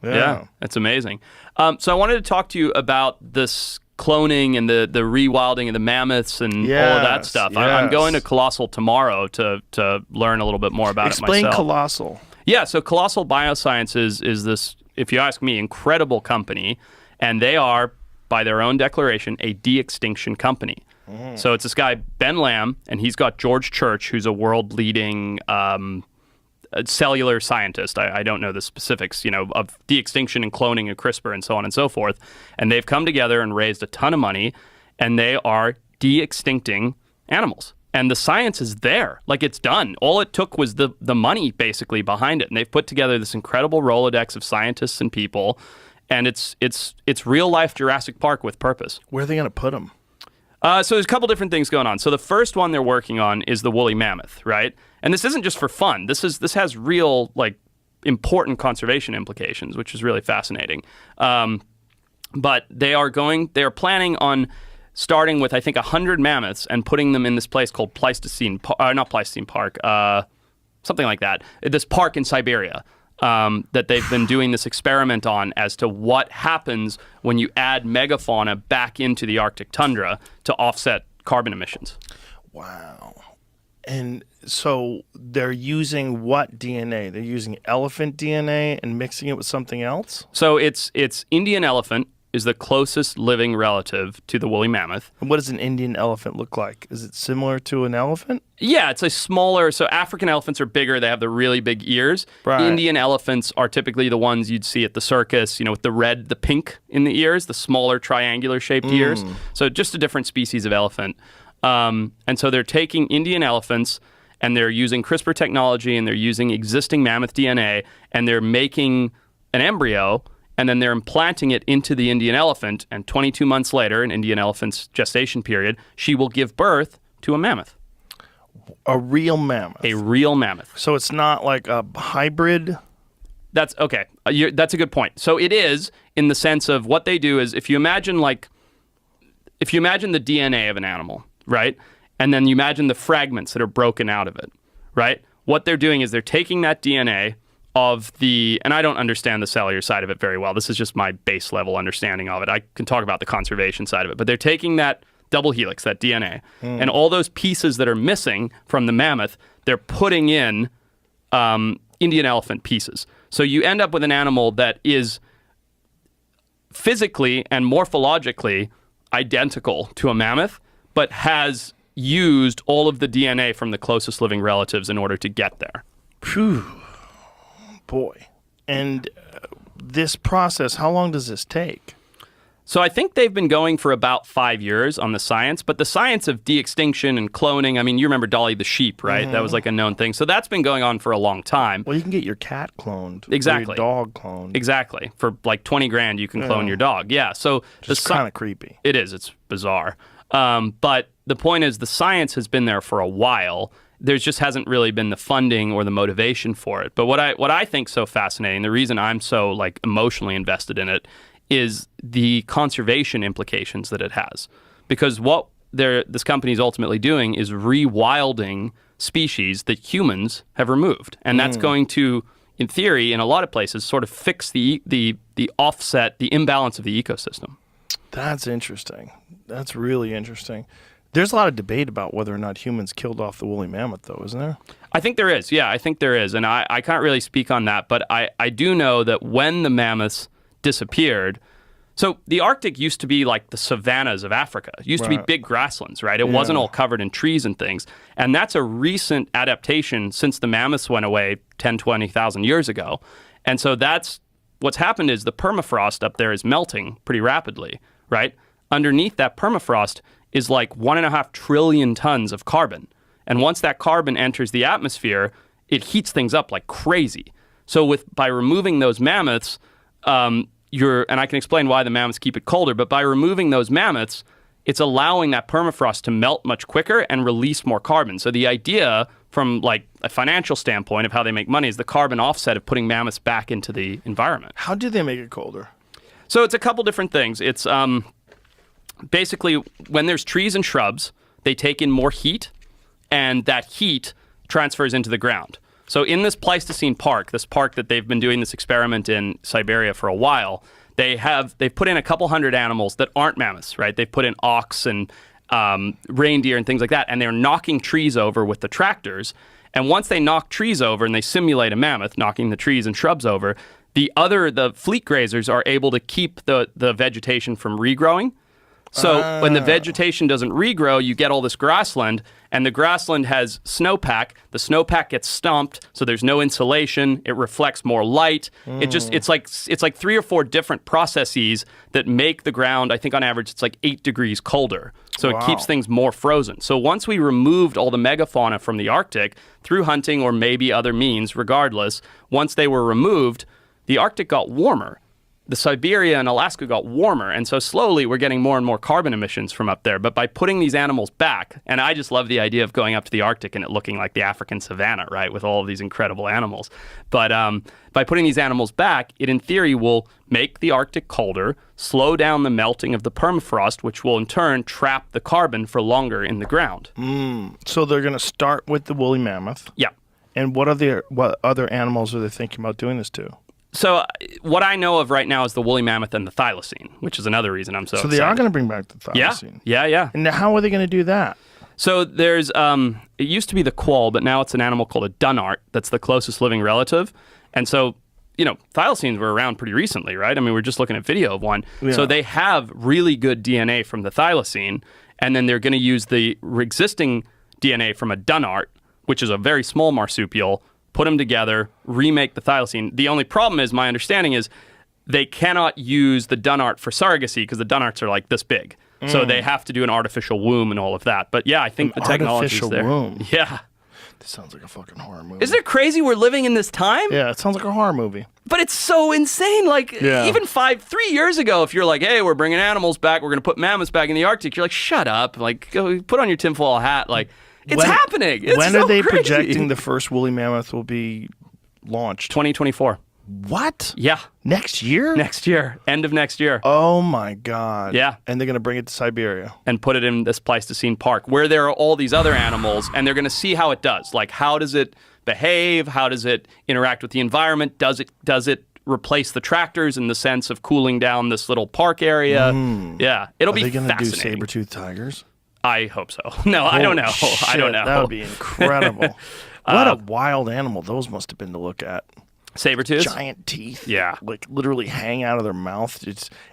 Yeah, that's amazing. So I wanted to talk to you about this cloning and the rewilding of the mammoths and all of that stuff. I'm going to Colossal tomorrow to learn a little bit more about it myself. Explain Colossal. Yeah, so Colossal Biosciences is this, if you ask me, incredible company, and they are, by their own declaration, a de-extinction company. So it's this guy, Ben Lamb, and he's got George Church, who's a world-leading cellular scientist. I don't know the specifics, of de-extinction and cloning and CRISPR and so on and so forth. And they've come together and raised a ton of money, and they are de-extincting animals. And the science is there. Like, it's done. All it took was the money, basically, behind it. And they've put together this incredible Rolodex of scientists and people, and it's real-life Jurassic Park with purpose. Where are they going to put them? So there's a couple different things going on. So the first one they're working on is the woolly mammoth, right? And this isn't just for fun. This has real, important conservation implications, which is really fascinating. But they are planning on starting with, I think, 100 mammoths and putting them in this place called not Pleistocene Park, something like that. This park in Siberia. That they've been doing this experiment on as to what happens when you add megafauna back into the Arctic tundra to offset carbon emissions. Wow. And so they're using what DNA? They're using elephant DNA and mixing it with something else? So it's Indian elephant is the closest living relative to the woolly mammoth. And what does an Indian elephant look like? Is it similar to an elephant? Yeah, it's a smaller. So African elephants are bigger. They have the really big ears. Right. Indian elephants are typically the ones you'd see at the circus, with the pink in the ears, the smaller triangular shaped ears. So just a different species of elephant. And so they're taking Indian elephants and they're using CRISPR technology and they're using existing mammoth DNA and they're making an embryo. And then they're implanting it into the Indian elephant, and 22 months later, an Indian elephant's gestation period, she will give birth to a mammoth. A real mammoth? A real mammoth. So it's not like a hybrid? That's okay. That's a good point. So it is, in the sense of what they do is, if you imagine the DNA of an animal, right? And then you imagine the fragments that are broken out of it, right? What they're doing is they're taking that DNA and I don't understand the cellular side of it very well. This is just my base level understanding of it. I can talk about the conservation side of it, but they're taking that double helix, that DNA, and all those pieces that are missing from the mammoth, they're putting in Indian elephant pieces. So you end up with an animal that is physically and morphologically identical to a mammoth, but has used all of the DNA from the closest living relatives in order to get there. Phew. Boy. And this process, how long does this take? So I think they've been going for about 5 years on the science, but the science of de-extinction and cloning, I mean, you remember Dolly the sheep, right? That was like a known thing. So that's been going on for a long time. Well, you can get your cat cloned. Exactly. Or your dog cloned. Exactly. For like 20 grand, you can clone your dog. Yeah. So it's kind of creepy. It is. It's bizarre. But the point is the science has been there for a while. There just hasn't really been the funding or the motivation for it. But what I think so fascinating, the reason I'm so emotionally invested in it, is the conservation implications that it has. Because what this company is ultimately doing is rewilding species that humans have removed, and that's going to, in theory, in a lot of places, sort of fix the offset, the imbalance of the ecosystem. That's interesting. That's really interesting. There's a lot of debate about whether or not humans killed off the woolly mammoth, though, isn't there? I think there is. Yeah, I think there is. And I can't really speak on that, but I do know that when the mammoths disappeared, so the Arctic used to be like the savannas of Africa. It used to be big grasslands, right? It wasn't all covered in trees and things. And that's a recent adaptation since the mammoths went away 10, 20,000 years ago. And so what's happened is the permafrost up there is melting pretty rapidly, right? Underneath that permafrost is like 1.5 trillion tons of carbon. And once that carbon enters the atmosphere, it heats things up like crazy. So by removing those mammoths, and I can explain why the mammoths keep it colder, but by removing those mammoths, it's allowing that permafrost to melt much quicker and release more carbon. So the idea from like a financial standpoint of how they make money is the carbon offset of putting mammoths back into the environment. How do they make it colder? So it's a couple different things. It's basically when there's trees and shrubs, they take in more heat, and that heat transfers into the ground. So in this Pleistocene park, this park that they've been doing this experiment in Siberia for a while, they've put in a couple hundred animals that aren't mammoths, right? They've put in ox and reindeer and things like that, and they're knocking trees over with the tractors. And once they knock trees over and they simulate a mammoth knocking the trees and shrubs over, the fleet grazers are able to keep the vegetation from regrowing. So when the vegetation doesn't regrow, you get all this grassland, and the grassland has snowpack. The snowpack gets stumped, so there's no insulation. It reflects more light. It's like 3 or 4 different processes that make the ground, I think on average, it's like 8 degrees colder. So it keeps things more frozen. So once we removed all the megafauna from the Arctic through hunting or maybe other means, regardless, once they were removed, the Arctic got warmer. The Siberia and Alaska got warmer, and so slowly we're getting more and more carbon emissions from up there. But by putting these animals back, and I just love the idea of going up to the Arctic and it looking like the African savanna, right, with all of these incredible animals. But by putting these animals back, it in theory will make the Arctic colder, slow down the melting of the permafrost, which will in turn trap the carbon for longer in the ground. So they're going to start with the woolly mammoth. Yeah. And what other animals are they thinking about doing this to? So what I know of right now is the woolly mammoth and the thylacine, which is another reason I'm so excited. So they are going to bring back the thylacine. Yeah. And how are they going to do that? So there's, it used to be the quoll, but now it's an animal called a dunnart that's the closest living relative. And so, thylacines were around pretty recently, right? I mean, we're just looking at video of one. Yeah. So they have really good DNA from the thylacine, and then they're going to use the existing DNA from a dunnart, which is a very small marsupial, put them together, remake the thylacine. The only problem is, my understanding is, they cannot use the dunnart for surrogacy because the dunnarts are like this big. So they have to do an artificial womb and all of that. But yeah, I think the technology is there. Artificial womb? Yeah. This sounds like a fucking horror movie. Isn't it crazy we're living in this time? Yeah, it sounds like a horror movie. But it's so insane. Like, even 3 years ago, if you're like, hey, we're bringing animals back, we're going to put mammoths back in the Arctic, you're like, shut up. Like, go put on your tinfoil hat. Like, it's happening. It's when so are they crazy. projecting the first woolly mammoth will be launched? 2024. What? Yeah. Next year? Next year. End of next year. Oh, my God. Yeah. And they're going to bring it to Siberia. And put it in this Pleistocene park where there are all these other animals, and they're going to see how it does. Like, how does it behave? How does it interact with the environment? Does it replace the tractors in the sense of cooling down this little park area? Yeah. It'll be fascinating. Are they going to do saber-toothed tigers? I hope so. No, I don't know. Shit, I don't know. That would be incredible. What a wild animal those must have been to look at. Saber-tooths? Giant teeth. Yeah. Like literally hang out of their mouth.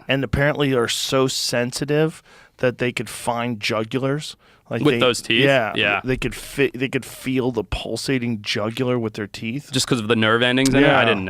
And apparently are so sensitive that they could find jugulars. Like with those teeth? Yeah. They could feel the pulsating jugular with their teeth. Just because of the nerve endings in it? I didn't know.